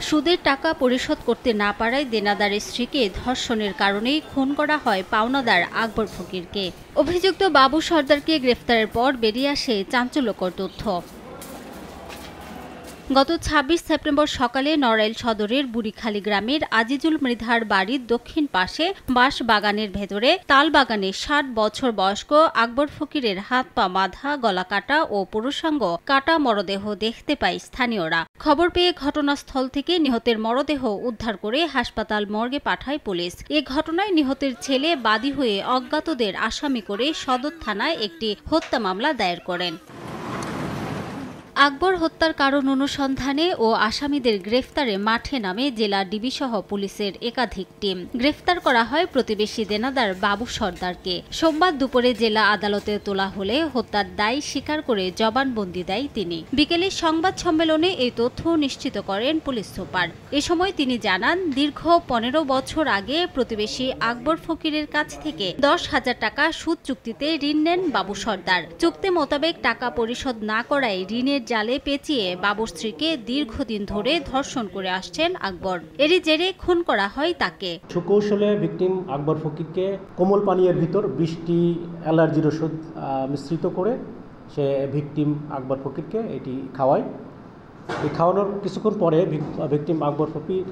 সুদের টাকা পরিশোধ করতে না পারায় দেনাদারের স্ত্রীকে ধর্ষণের কারণেই খুন করা হয় পাওনাদার আকবর ফকিরকে। অভিযুক্ত বাবু সর্দারকে গ্রেফতারের পর বেরিয়ে আসে চাঞ্চল্যকর তথ্য। গত ২৬ সেপ্টেম্বর সকালে নড়াইল সদরের বুড়িখালী গ্রামের আজিজুল মৃধার বাড়ির দক্ষিণ পাশে বাঁশ বাগানের ভেতরে তালবাগানে ৬০ বছর বয়স্ক আকবর ফকিরের হাত পা বাঁধা, গলা কাটা ও পুরুষাঙ্গ কাটা মরদেহ দেখতে পায় স্থানীয়রা। খবর পেয়ে ঘটনাস্থল থেকে নিহতের মরদেহ উদ্ধার করে হাসপাতাল মর্গে পাঠায় পুলিশ। এ ঘটনায় নিহতের ছেলে বাদী হয়ে অজ্ঞাতদের আসামি করে সদর থানায় একটি হত্যা মামলা দায়ের করেন। আকবর হত্যার কারণ অনুসন্ধানে ও আসামিদের গ্রেফতারে মাঠে নামে জেলা ডিবিসহ পুলিশের একাধিক টিম। গ্রেফতার করা হয় প্রতিবেশী দেনাদার বাবু সর্দারকে। সোমবার দুপুরে জেলা আদালতে তোলা হলে হত্যার দায় স্বীকার করে জবানবন্দি দেয় তিনি। বিকেলে সংবাদ সম্মেলনে এই তথ্য নিশ্চিত করেন পুলিশ সুপার। এ সময় তিনি জানান, দীর্ঘ ১৫ বছর আগে প্রতিবেশী আকবর ফকিরের কাছ থেকে ১০,০০০ টাকা সুদ চুক্তিতে ঋণ নেন বাবু সর্দার। চুক্তি মোতাবেক টাকা পরিশোধ না করায় ঋণের জালে পেঁচিয়ে বাবুর স্ত্রীকে দীর্ঘদিন ধরে ধর্ষণ করে আসছেন আকবর। এরই জেরে খুন করা হয় তাকে। সুকৌশলে ভিকটিম আকবর ফকিরকে কোমল পানীয়ের ভিতর ২০টি অ্যালার্জির ওষুধ মিশ্রিত করে সে ভিকটিম আকবর ফকিরকে এটি খাওয়ায়। এই খাওয়ানোর কিছুক্ষণ পরে ভিকটিম আকবর ফকির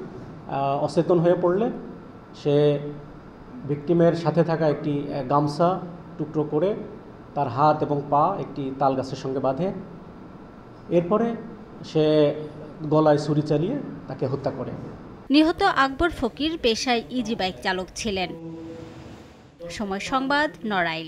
অচেতন হয়ে পড়লে সে ভিকটিমের সাথে থাকা একটি গামছা টুকরো করে তার হাত এবং পা একটি তাল গাছের সঙ্গে বাঁধে। এরপরে সে গলায় ছুরি চালিয়ে তাকে হত্যা করে। নিহত আকবর ফকির পেশায় ইজি বাইক চালক ছিলেন। সময় সংবাদ, নড়াইল।